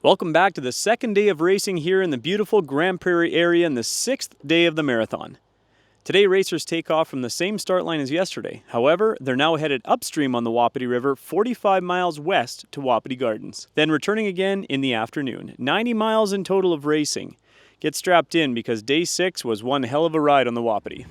Welcome back to the second day of racing here in the beautiful Grand Prairie area and the sixth day of the marathon. Today, racers take off from the same start line as yesterday. However, they're now headed upstream on the Wapiti River, 45 miles west to Wapiti Gardens. Then returning again in the afternoon. 90 miles in total of racing. Get strapped in because day 6 was one hell of a ride on the Wapiti.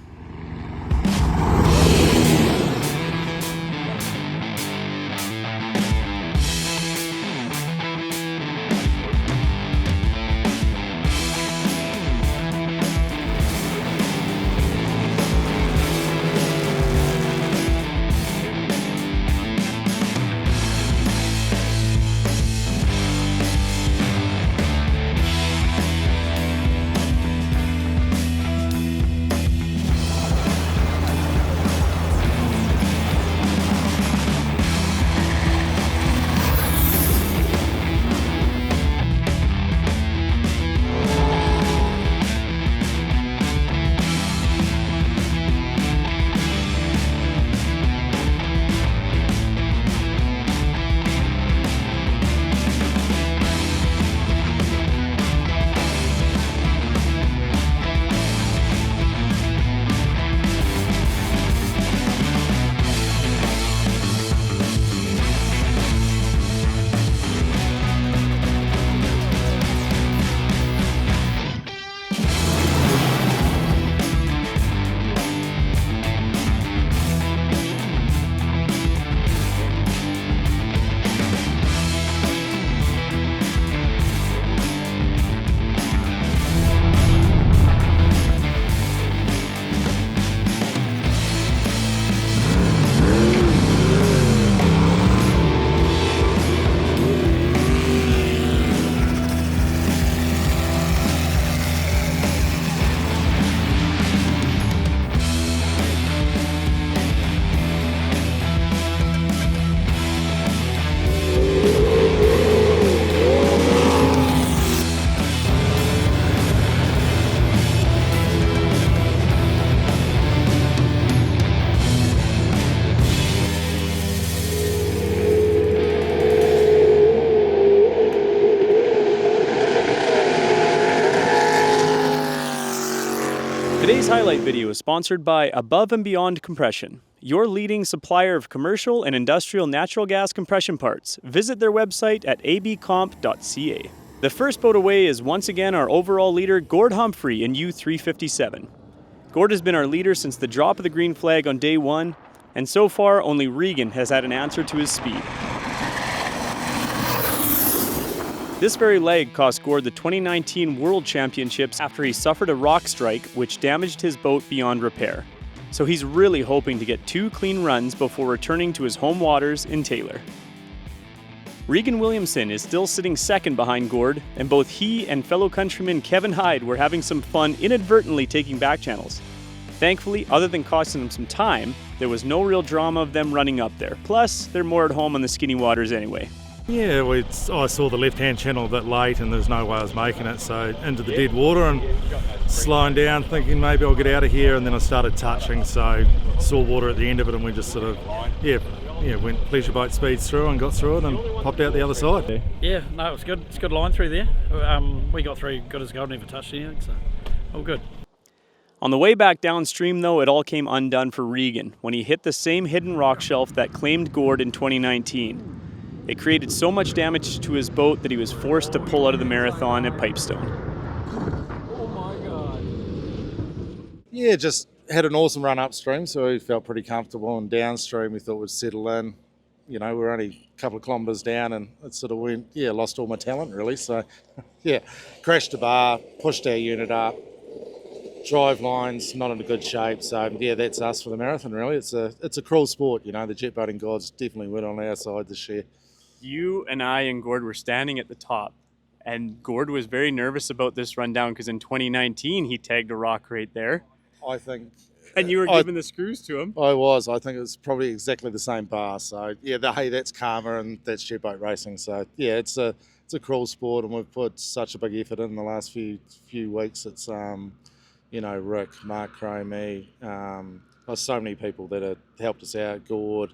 Today's highlight video is sponsored by Above and Beyond Compression, your leading supplier of commercial and industrial natural gas compression parts. Visit their website at abcomp.ca. The first boat away is once again our overall leader, Gord Humphrey in U357. Gord has been our leader since the drop of the green flag on day 1, and so far only Regan has had an answer to his speed. This very leg cost Gord the 2019 World Championships after he suffered a rock strike which damaged his boat beyond repair. So he's really hoping to get 2 clean runs before returning to his home waters in Taylor. Regan Williamson is still sitting second behind Gord, and both he and fellow countryman Kevin Hyde were having some fun inadvertently taking back channels. Thankfully, other than costing them some time, there was no real drama of them running up there. Plus, they're more at home on the skinny waters anyway. Yeah, I saw the left-hand channel a bit late and there's no way I was making it, so into the dead water and slowing down, thinking maybe I'll get out of here, and then I started touching, so saw water at the end of it and we just sort of, went pleasure boat speeds through and got through it and popped out the other side. Yeah, no, it was good. It's a good line through there. We got through good as gold, never touched anything, so all good. On the way back downstream though, it all came undone for Regan when he hit the same hidden rock shelf that claimed Gord in 2019. It created so much damage to his boat that he was forced to pull out of the marathon at Pipestone. Oh my God. Yeah, just had an awesome run upstream, so we felt pretty comfortable, and downstream we thought we'd settle in. You know, we're only a couple of kilometres down and it sort of went, lost all my talent really. So, crashed a bar, pushed our unit up, drive lines not in a good shape. So, that's us for the marathon really. It's a cruel sport, the jet boating gods definitely went on our side this year. You and I and Gord were standing at the top, and Gord was very nervous about this rundown because in 2019 he tagged a rock right there. I think And you were giving the screws to him. I was. I think it was probably exactly the same bar. So that's karma and that's jet boat racing. So it's a cruel sport, and we've put such a big effort in the last few weeks. It's Rick, Mark Crow, me. There's so many people that have helped us out. Gord,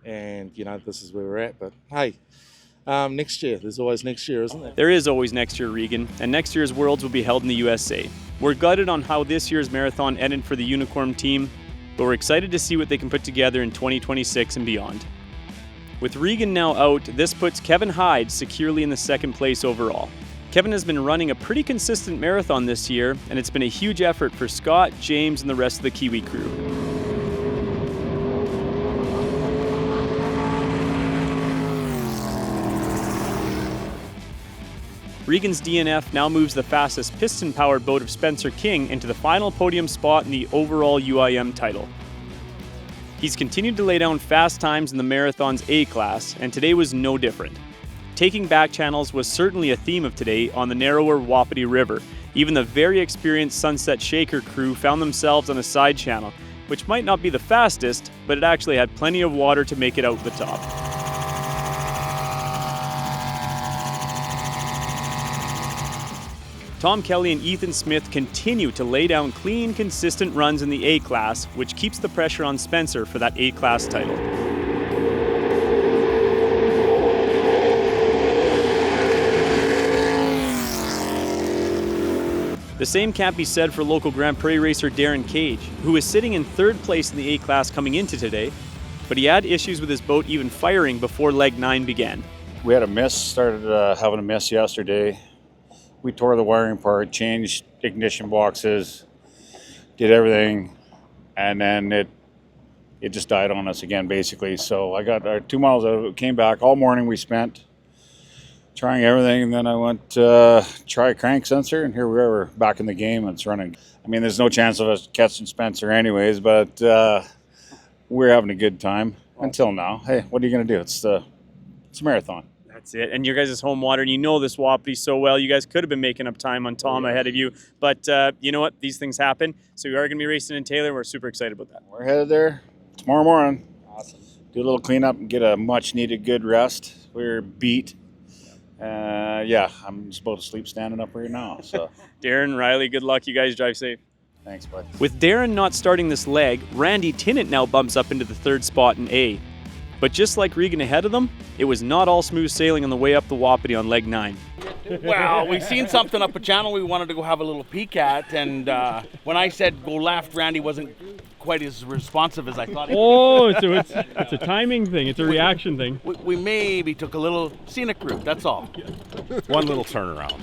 and this is where we're at. But hey, Next year. There's always next year, isn't there? There is always next year, Regan, and next year's Worlds will be held in the USA. We're gutted on how this year's marathon ended for the Unicorn team, but we're excited to see what they can put together in 2026 and beyond. With Regan now out, this puts Kevin Hyde securely in the second place overall. Kevin has been running a pretty consistent marathon this year, and it's been a huge effort for Scott, James, and the rest of the Kiwi crew. Regan's DNF now moves the fastest piston-powered boat of Spencer King into the final podium spot in the overall UIM title. He's continued to lay down fast times in the marathon's A class, and today was no different. Taking back channels was certainly a theme of today on the narrower Wapiti River. Even the very experienced Sunset Shaker crew found themselves on a side channel, which might not be the fastest, but it actually had plenty of water to make it out the top. Tom Kelly and Ethan Smith continue to lay down clean, consistent runs in the A class, which keeps the pressure on Spencer for that A class title. The same can't be said for local Grand Prix racer Darren Cage, who was sitting in third place in the A class coming into today, but he had issues with his boat even firing before leg 9 began. We had a miss, started having a miss yesterday. We tore the wiring apart, changed ignition boxes, did everything, and then it just died on us again, basically. So I got 2 miles out of it, came back. All morning we spent trying everything, and then I went try a crank sensor, and here we are, we're back in the game, and it's running. I mean, there's no chance of us catching Spencer anyways, but we're having a good time until now. Hey, what are you going to do? It's a marathon. That's it. And your guys' home water, and you know this Wapiti so well. You guys could have been making up time on Tom ahead of you. But you know what? These things happen. So we are going to be racing in Taylor. We're super excited about that. We're headed there tomorrow morning. Awesome. Do a little cleanup and get a much-needed good rest. We're beat. Yeah, I'm just about to sleep standing up right now. So, Darren, Riley, good luck. You guys drive safe. Thanks, bud. With Darren not starting this leg, Randy Tinnant now bumps up into the third spot in A. But just like Regan ahead of them, it was not all smooth sailing on the way up the Wapiti on leg 9. Well, we seen something up a channel we wanted to go have a little peek at, and when I said go left, Randy wasn't quite as responsive as I thought. Oh, it's a timing thing. It's a reaction thing. We maybe took a little scenic route, that's all. One little turnaround.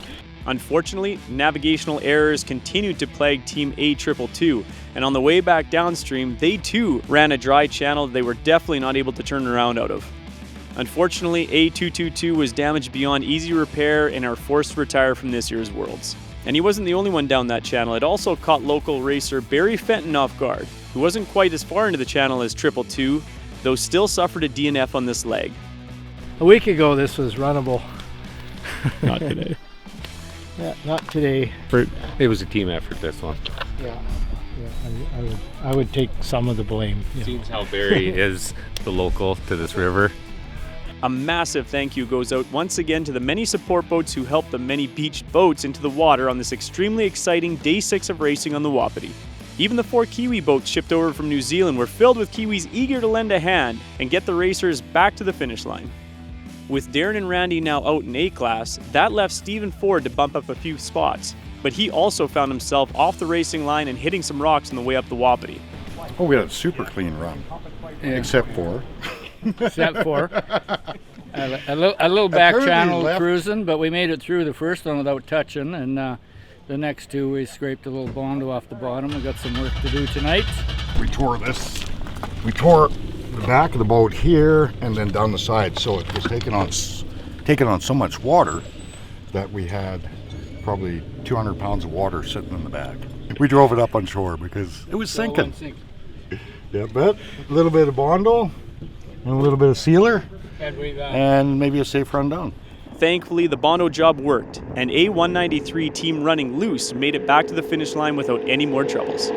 Unfortunately, navigational errors continued to plague Team A222, and on the way back downstream, they too ran a dry channel they were definitely not able to turn around out of. Unfortunately, A222 was damaged beyond easy repair and are forced to retire from this year's Worlds. And he wasn't the only one down that channel. It also caught local racer Barry Fenton off guard, who wasn't quite as far into the channel as 222, though still suffered a DNF on this leg. A week ago, this was runnable. Not today. Yeah, not today. It was a team effort, this one. Yeah, I would take some of the blame. Seems how Barry is the local to this river. A massive thank you goes out once again to the many support boats who helped the many beached boats into the water on this extremely exciting day 6 of racing on the Wapiti. Even the 4 Kiwi boats shipped over from New Zealand were filled with Kiwis eager to lend a hand and get the racers back to the finish line. With Darren and Randy now out in A class, that left Stephen Ford to bump up a few spots, but he also found himself off the racing line and hitting some rocks on the way up the Wapiti. Oh, we had a super clean run, except for a little back channel left. cruising, but we made it through the first one without touching, and the next 2 we scraped a little bondo off the bottom. We got some work to do tonight. We tore the back of the boat here and then down the side, so it was taking on so much water that we had probably 200 pounds of water sitting in the back. We drove it up on shore because it was sinking. Yeah, but a little bit of bondo and a little bit of sealer and maybe a safe run down. Thankfully, the bondo job worked, and A193 team running loose made it back to the finish line without any more troubles.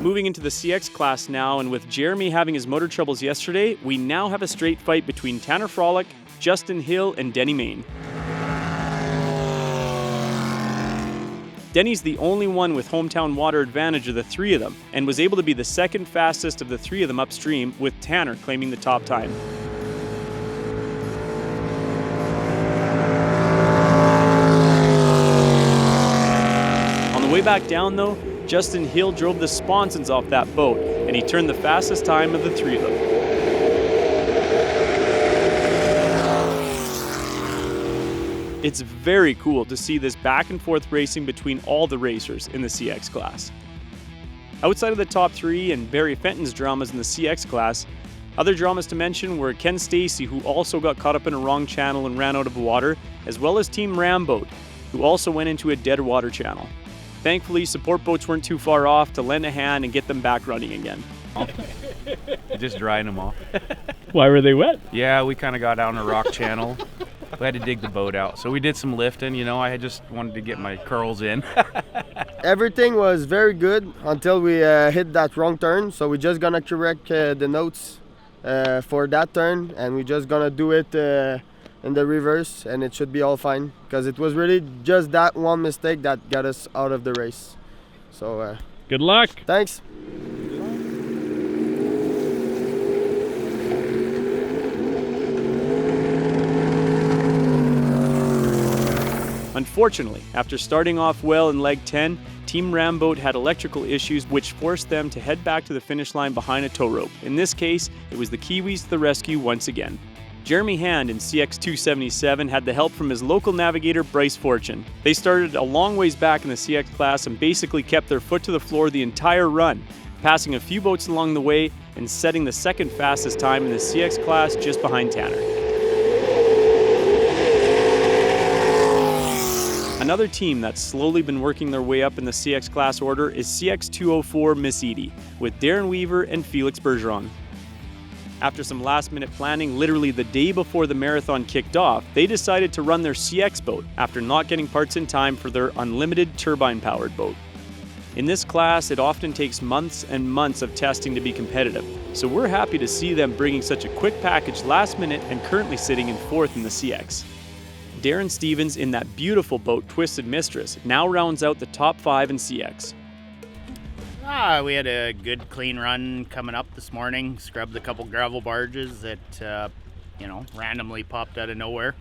Moving into the CX class now, and with Jeremy having his motor troubles yesterday, we now have a straight fight between Tanner Frolick, Justin Hill, and Denny Main. Denny's the only one with hometown water advantage of the three of them, and was able to be the second fastest of the three of them upstream, with Tanner claiming the top time. On the way back down though, Justin Hill drove the sponsons off that boat, and he turned the fastest time of the three of them. It's very cool to see this back and forth racing between all the racers in the CX class. Outside of the top three and Barry Fenton's dramas in the CX class, other dramas to mention were Ken Stacy, who also got caught up in a wrong channel and ran out of water, as well as Team Ramboat, who also went into a dead water channel. Thankfully, support boats weren't too far off to lend a hand and get them back running again. Just drying them off. Why were they wet? Yeah, we kind of got down a rock channel. We had to dig the boat out. So we did some lifting, you know, I just wanted to get my curls in. Everything was very good until we hit that wrong turn. So we're just gonna correct the notes for that turn, and we're just gonna do it in the reverse, and it should be all fine, because it was really just that one mistake that got us out of the race. So good luck. Thanks. Unfortunately, after starting off well in leg 10, Team Ramboat had electrical issues which forced them to head back to the finish line behind a tow rope. In this case, it was the Kiwis to the rescue once again. Jeremy Hand in CX277 had the help from his local navigator Bryce Fortune. They started a long ways back in the CX class and basically kept their foot to the floor the entire run, passing a few boats along the way and setting the second fastest time in the CX class just behind Tanner. Another team that's slowly been working their way up in the CX class order is CX204 Miss Edie, with Darren Weaver and Felix Bergeron. After some last-minute planning, literally the day before the marathon kicked off, they decided to run their CX boat after not getting parts in time for their unlimited turbine-powered boat. In this class, it often takes months and months of testing to be competitive, so we're happy to see them bringing such a quick package last minute and currently sitting in 4th in the CX. Darren Stevens in that beautiful boat, Twisted Mistress, now rounds out the top 5 in CX. We had a good clean run coming up this morning. Scrubbed a couple gravel barges that, randomly popped out of nowhere.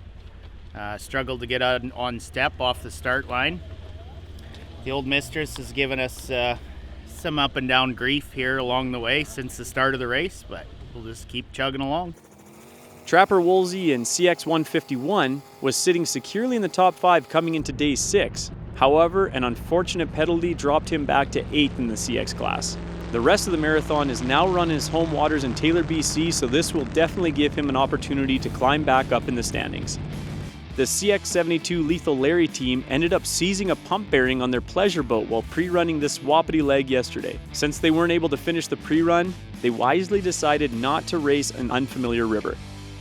Struggled to get on step off the start line. The old Mistress has given us some up and down grief here along the way since the start of the race, but we'll just keep chugging along. Trapper Woolsey in CX151 was sitting securely in the top 5 coming into day 6. However, an unfortunate penalty dropped him back to 8th in the CX class. The rest of the marathon is now run in his home waters in Taylor, BC, so this will definitely give him an opportunity to climb back up in the standings. The CX72 Lethal Larry team ended up seizing a pump bearing on their pleasure boat while pre-running this wapiti leg yesterday. Since they weren't able to finish the pre-run, they wisely decided not to race an unfamiliar river.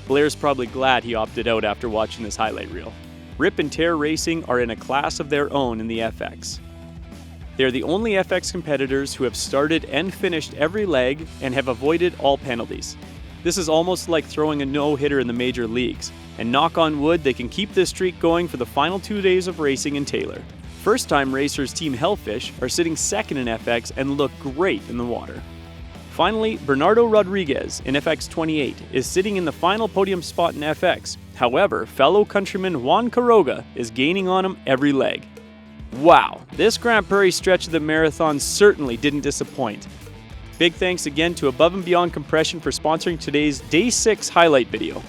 Blair's probably glad he opted out after watching this highlight reel. Rip and Tear Racing are in a class of their own in the FX. They are the only FX competitors who have started and finished every leg and have avoided all penalties. This is almost like throwing a no-hitter in the major leagues, and knock on wood, they can keep this streak going for the final 2 days of racing in Taylor. First-time racers Team Hellfish are sitting 2nd in FX and look great in the water. Finally, Bernardo Rodriguez in FX28 is sitting in the final podium spot in FX. However, fellow countryman Juan Quiroga is gaining on him every leg. Wow, this Grand Prairie stretch of the marathon certainly didn't disappoint. Big thanks again to Above and Beyond Compression for sponsoring today's Day 6 highlight video.